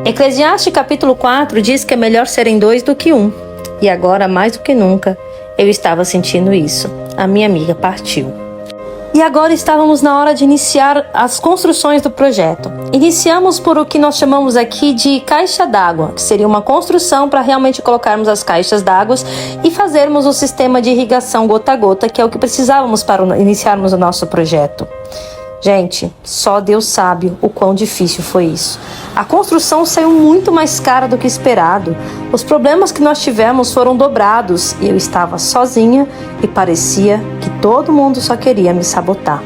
Eclesiastes capítulo 4 diz que é melhor serem 2 do que 1. E agora, mais do que nunca, eu estava sentindo isso. A minha amiga partiu. E agora estávamos na hora de iniciar as construções do projeto. Iniciamos por o que nós chamamos aqui de caixa d'água, que seria uma construção para realmente colocarmos as caixas d'água e fazermos o sistema de irrigação gota a gota, que é o que precisávamos para iniciarmos o nosso projeto. Gente, só Deus sabe o quão difícil foi isso. A construção saiu muito mais cara do que esperado. Os problemas que nós tivemos foram dobrados e eu estava sozinha e parecia que todo mundo só queria me sabotar.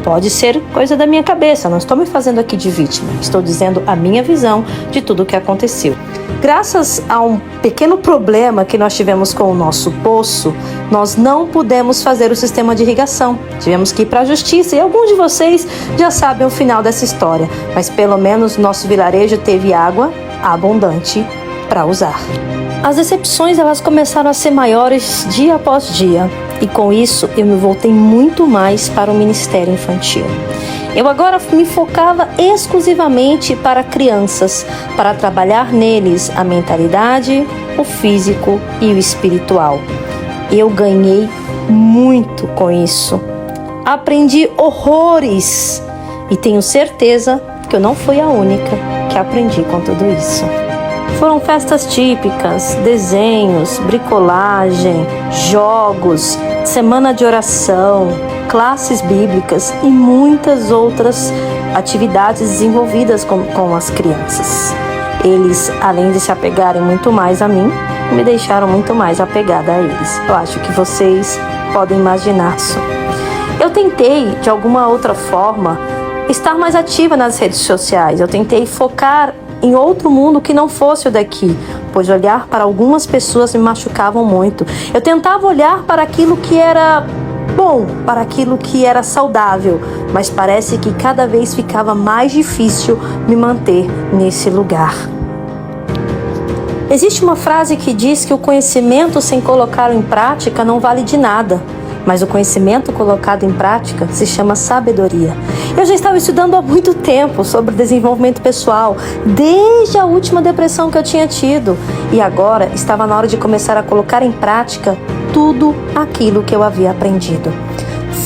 Pode ser coisa da minha cabeça, não estou me fazendo aqui de vítima. Estou dizendo a minha visão de tudo o que aconteceu. Graças a um pequeno problema que nós tivemos com o nosso poço, nós não pudemos fazer o sistema de irrigação. Tivemos que ir para a justiça e alguns de vocês já sabem o final dessa história. Mas pelo menos nosso vilarejo teve água abundante para usar. As decepções elas começaram a ser maiores dia após dia. E com isso eu me voltei muito mais para o ministério infantil. Eu agora me focava exclusivamente para crianças, para trabalhar neles a mentalidade, o físico e o espiritual. Eu ganhei muito com isso. Aprendi horrores e tenho certeza que eu não fui a única que aprendi com tudo isso. Foram festas típicas, desenhos, bricolagem, jogos, semana de oração, classes bíblicas e muitas outras atividades desenvolvidas com as crianças. Eles, além de se apegarem muito mais a mim, me deixaram muito mais apegada a eles. Eu acho que vocês podem imaginar isso. Eu tentei, de alguma outra forma, estar mais ativa nas redes sociais. Eu tentei focar em outro mundo que não fosse o daqui, pois olhar para algumas pessoas me machucavam muito. Eu tentava olhar para aquilo que era bom, para aquilo que era saudável, mas parece que cada vez ficava mais difícil me manter nesse lugar. Existe uma frase que diz que o conhecimento sem colocá-lo em prática não vale de nada. Mas o conhecimento colocado em prática se chama sabedoria. Eu já estava estudando há muito tempo sobre desenvolvimento pessoal, desde a última depressão que eu tinha tido. E agora estava na hora de começar a colocar em prática tudo aquilo que eu havia aprendido.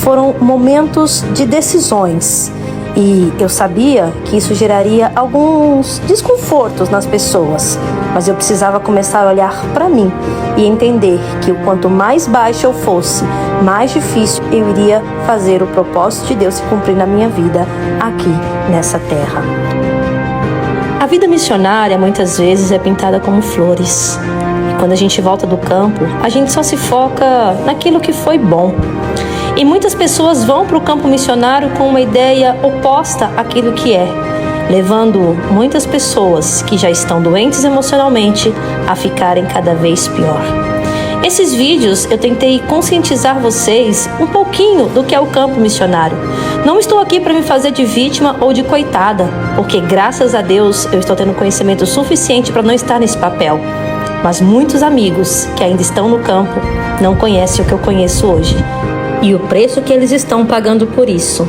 Foram momentos de decisões. E eu sabia que isso geraria alguns desconfortos nas pessoas, mas eu precisava começar a olhar para mim e entender que o quanto mais baixo eu fosse, mais difícil eu iria fazer o propósito de Deus se cumprir na minha vida aqui nessa terra. A vida missionária muitas vezes é pintada como flores. E quando a gente volta do campo, a gente só se foca naquilo que foi bom. E muitas pessoas vão para o campo missionário com uma ideia oposta àquilo que é, levando muitas pessoas que já estão doentes emocionalmente a ficarem cada vez pior. Esses vídeos eu tentei conscientizar vocês um pouquinho do que é o campo missionário. Não estou aqui para me fazer de vítima ou de coitada, porque graças a Deus eu estou tendo conhecimento suficiente para não estar nesse papel. Mas muitos amigos que ainda estão no campo não conhecem o que eu conheço hoje. E o preço que eles estão pagando por isso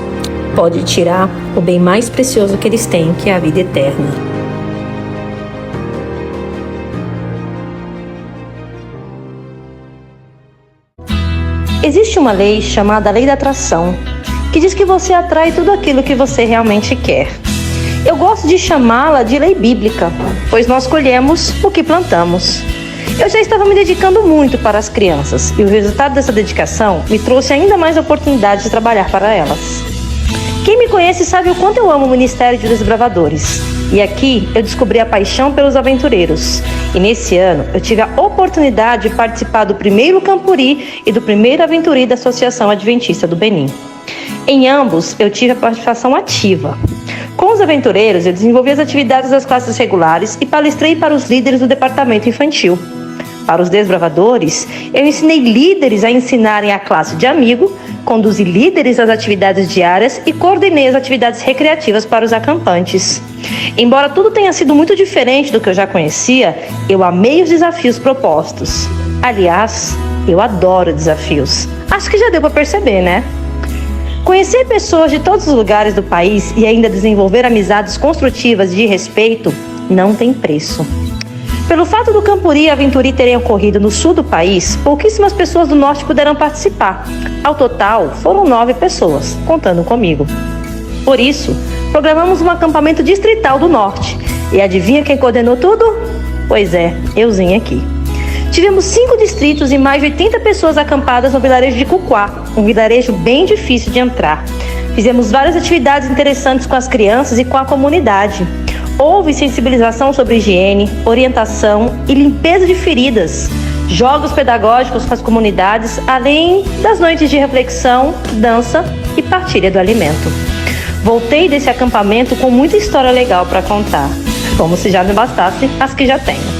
pode tirar o bem mais precioso que eles têm, que é a vida eterna. Existe uma lei chamada Lei da Atração, que diz que você atrai tudo aquilo que você realmente quer. Eu gosto de chamá-la de lei bíblica, pois nós colhemos o que plantamos. Eu já estava me dedicando muito para as crianças e o resultado dessa dedicação me trouxe ainda mais oportunidade de trabalhar para elas. Quem me conhece sabe o quanto eu amo o Ministério de Desbravadores. E aqui eu descobri a paixão pelos aventureiros. E nesse ano eu tive a oportunidade de participar do primeiro Campuri e do primeiro Aventuri da Associação Adventista do Benin. Em ambos eu tive a participação ativa. Com os aventureiros eu desenvolvi as atividades das classes regulares e palestrei para os líderes do departamento infantil. Para os desbravadores, eu ensinei líderes a ensinarem a classe de amigo, conduzi líderes às atividades diárias e coordenei as atividades recreativas para os acampantes. Embora tudo tenha sido muito diferente do que eu já conhecia, eu amei os desafios propostos. Aliás, eu adoro desafios. Acho que já deu para perceber, né? Conhecer pessoas de todos os lugares do país e ainda desenvolver amizades construtivas de respeito não tem preço. Pelo fato do Campuri e Aventuri terem ocorrido no sul do país, pouquíssimas pessoas do norte puderam participar. Ao total, foram 9 pessoas, contando comigo. Por isso, programamos um acampamento distrital do norte. E adivinha quem coordenou tudo? Pois é, euzinha aqui. Tivemos 5 distritos e mais de 80 pessoas acampadas no vilarejo de Cuquá, um vilarejo bem difícil de entrar. Fizemos várias atividades interessantes com as crianças e com a comunidade. Houve sensibilização sobre higiene, orientação e limpeza de feridas, jogos pedagógicos com as comunidades, além das noites de reflexão, dança e partilha do alimento. Voltei desse acampamento com muita história legal para contar, como se já não bastasse as que já tenho.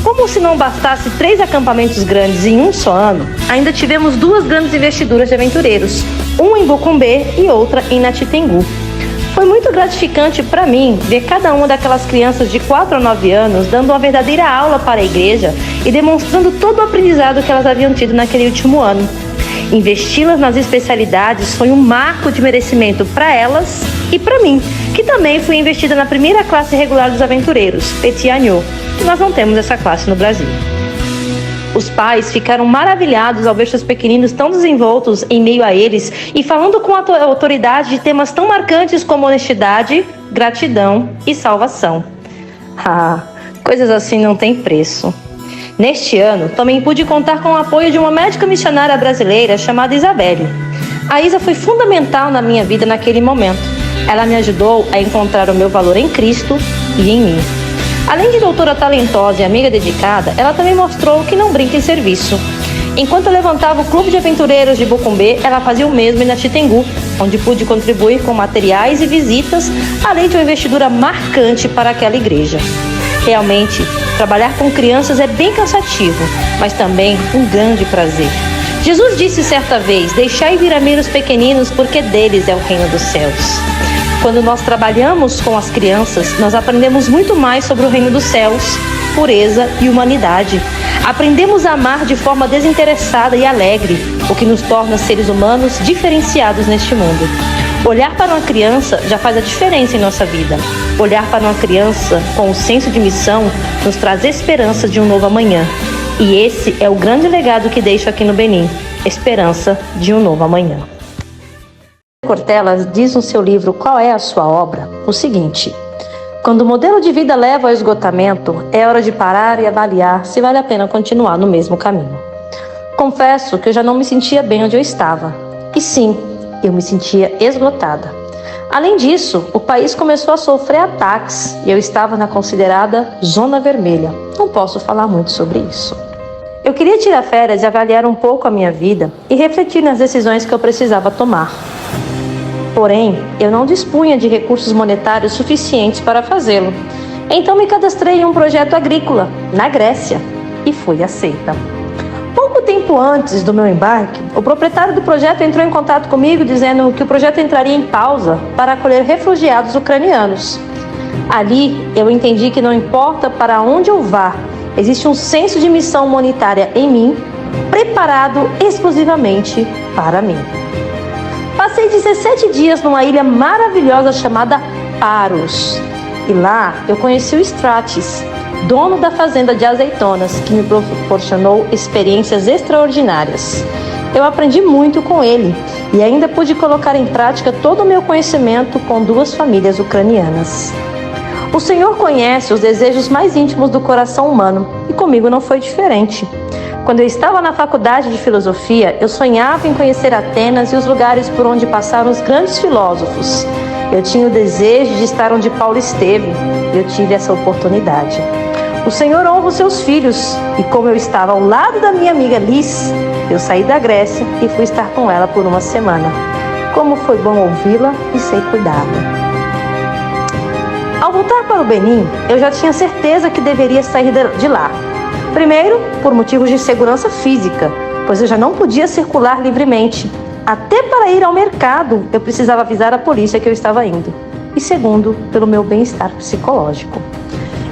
Como se não bastasse 3 acampamentos grandes em um só ano, ainda tivemos 2 grandes investiduras de aventureiros, uma em Bucumbê e outra em Natitengu. Foi muito gratificante para mim ver cada uma daquelas crianças de 4 a 9 anos dando uma verdadeira aula para a igreja e demonstrando todo o aprendizado que elas haviam tido naquele último ano. Investi-las nas especialidades foi um marco de merecimento para elas e para mim, que também fui investida na primeira classe regular dos aventureiros, Petit Agneau, que nós não temos essa classe no Brasil. Os pais ficaram maravilhados ao ver seus pequeninos tão desenvoltos em meio a eles e falando com autoridade de temas tão marcantes como honestidade, gratidão e salvação. Ah, coisas assim não têm preço. Neste ano, também pude contar com o apoio de uma médica missionária brasileira chamada Isabelle. A Isa foi fundamental na minha vida naquele momento. Ela me ajudou a encontrar o meu valor em Cristo e em mim. Além de doutora talentosa e amiga dedicada, ela também mostrou que não brinca em serviço. Enquanto eu levantava o Clube de Aventureiros de Bucumbê, ela fazia o mesmo em Natitengu, onde pude contribuir com materiais e visitas, além de uma investidura marcante para aquela igreja. Realmente, trabalhar com crianças é bem cansativo, mas também um grande prazer. Jesus disse certa vez: "Deixai vir a mim os pequeninos, porque deles é o reino dos céus." Quando nós trabalhamos com as crianças, nós aprendemos muito mais sobre o reino dos céus, pureza e humanidade. Aprendemos a amar de forma desinteressada e alegre, o que nos torna seres humanos diferenciados neste mundo. Olhar para uma criança já faz a diferença em nossa vida. Olhar para uma criança com um senso de missão nos traz esperança de um novo amanhã. E esse é o grande legado que deixo aqui no Benin: esperança de um novo amanhã. Cortella diz no seu livro Qual é a Sua Obra? O seguinte: quando o modelo de vida leva ao esgotamento, é hora de parar e avaliar se vale a pena continuar no mesmo caminho. Confesso que eu já não me sentia bem onde eu estava. E sim, eu me sentia esgotada. Além disso, o país começou a sofrer ataques e eu estava na considerada zona vermelha. Não posso falar muito sobre isso. Eu queria tirar férias e avaliar um pouco a minha vida e refletir nas decisões que eu precisava tomar. Porém, eu não dispunha de recursos monetários suficientes para fazê-lo. Então me cadastrei em um projeto agrícola, na Grécia, e fui aceita. Pouco tempo antes do meu embarque, o proprietário do projeto entrou em contato comigo dizendo que o projeto entraria em pausa para acolher refugiados ucranianos. Ali, eu entendi que não importa para onde eu vá, existe um senso de missão humanitária em mim, preparado exclusivamente para mim. Passei 17 dias numa ilha maravilhosa chamada Paros. E lá eu conheci o Stratis, dono da fazenda de azeitonas, que me proporcionou experiências extraordinárias. Eu aprendi muito com ele e ainda pude colocar em prática todo o meu conhecimento com 2 famílias ucranianas. O Senhor conhece os desejos mais íntimos do coração humano e comigo não foi diferente. Quando eu estava na faculdade de filosofia, eu sonhava em conhecer Atenas e os lugares por onde passaram os grandes filósofos. Eu tinha o desejo de estar onde Paulo esteve e eu tive essa oportunidade. O Senhor honra os seus filhos e como eu estava ao lado da minha amiga Liz, eu saí da Grécia e fui estar com ela por uma semana. Como foi bom ouvi-la e ser cuidada. Ao voltar para o Benin, eu já tinha certeza que deveria sair de lá. Primeiro, por motivos de segurança física, pois eu já não podia circular livremente. Até para ir ao mercado, eu precisava avisar a polícia que eu estava indo. E segundo, pelo meu bem-estar psicológico.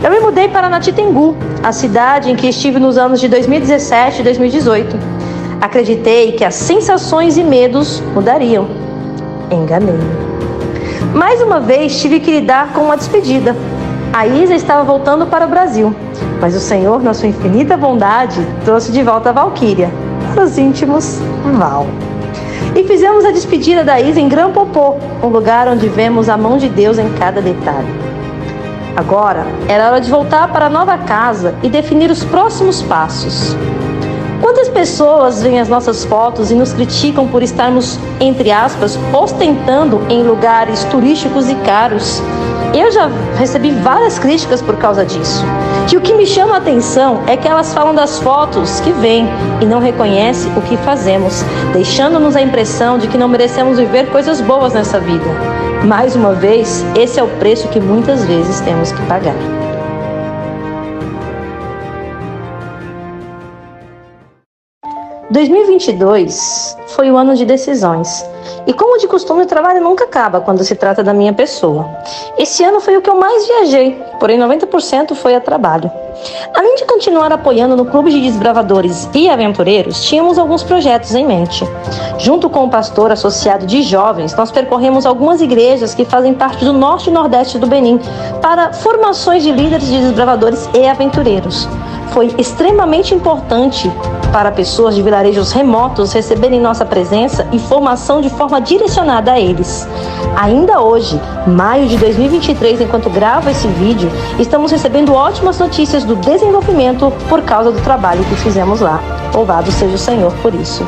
Eu me mudei para Natitengu, a cidade em que estive nos anos de 2017 e 2018. Acreditei que as sensações e medos mudariam. Enganei-me. Mais uma vez, tive que lidar com uma despedida. A Isa estava voltando para o Brasil, mas o Senhor, na sua infinita bondade, trouxe de volta a Valquíria, para os íntimos, Val. E fizemos a despedida da Isa em Gran Popô, um lugar onde vemos a mão de Deus em cada detalhe. Agora era hora de voltar para a nova casa e definir os próximos passos. Quantas pessoas veem as nossas fotos e nos criticam por estarmos, entre aspas, ostentando em lugares turísticos e caros? Eu já recebi várias críticas por causa disso. E o que me chama a atenção é que elas falam das fotos que vêm e não reconhecem o que fazemos, deixando-nos a impressão de que não merecemos viver coisas boas nessa vida. Mais uma vez, esse é o preço que muitas vezes temos que pagar. (2022) foi o ano de decisões. E como de costume, o trabalho nunca acaba quando se trata da minha pessoa. Esse ano foi o que eu mais viajei, porém 90% foi a trabalho. Além de continuar apoiando no Clube de Desbravadores e Aventureiros, tínhamos alguns projetos em mente. Junto com o pastor associado de jovens, nós percorremos algumas igrejas que fazem parte do norte e nordeste do Benin para formações de líderes de desbravadores e aventureiros. Foi extremamente importante para pessoas de vilarejos remotos receberem nossa presença e formação de forma direcionada a eles. Ainda hoje, maio de 2023, enquanto gravo esse vídeo, estamos recebendo ótimas notícias do desenvolvimento por causa do trabalho que fizemos lá. Louvado seja o Senhor por isso.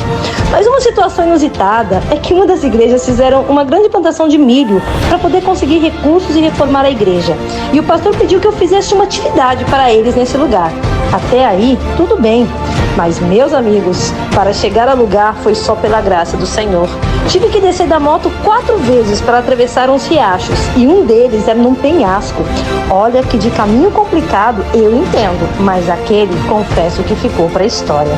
Mas uma situação inusitada é que uma das igrejas fizeram uma grande plantação de milho para poder conseguir recursos e reformar a igreja. E o pastor pediu que eu fizesse uma atividade para eles nesse lugar. Até aí, tudo bem. Mas, meus amigos, para chegar ao lugar foi só pela graça do Senhor. Tive que descer da moto 4 vezes para atravessar uns riachos, e um deles era num penhasco. Olha que de caminho complicado eu entendo, mas aquele, confesso que ficou para a história.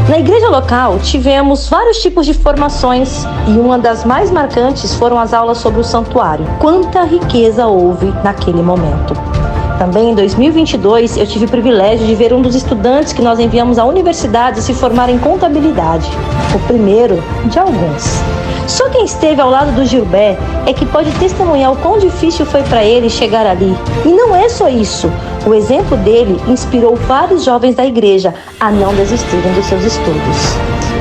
Na igreja local, tivemos vários tipos de formações e uma das mais marcantes foram as aulas sobre o santuário. Quanta riqueza houve naquele momento! Também em 2022, eu tive o privilégio de ver um dos estudantes que nós enviamos à universidade se formar em contabilidade. O primeiro de alguns. Só quem esteve ao lado do Gilbert é que pode testemunhar o quão difícil foi para ele chegar ali. E não é só isso. O exemplo dele inspirou vários jovens da igreja a não desistirem dos seus estudos.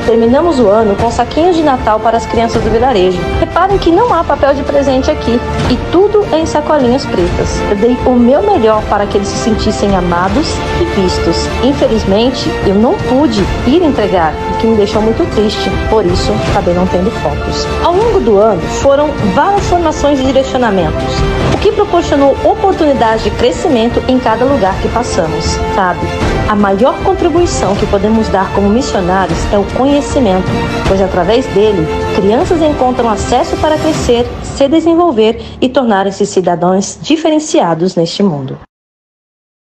Terminamos o ano com saquinhos de Natal para as crianças do vilarejo. Reparem que não há papel de presente aqui e tudo é em sacolinhas pretas. Eu dei o meu melhor para que eles se sentissem amados e vistos. Infelizmente, eu não pude ir entregar, o que me deixou muito triste, por isso acabei não tendo fotos. Ao longo do ano, foram várias formações e direcionamentos, o que proporcionou oportunidades de crescimento em cada lugar que passamos, sabe? A maior contribuição que podemos dar como missionários é o conhecimento, pois através dele, crianças encontram acesso para crescer, se desenvolver e tornarem-se cidadãos diferenciados neste mundo.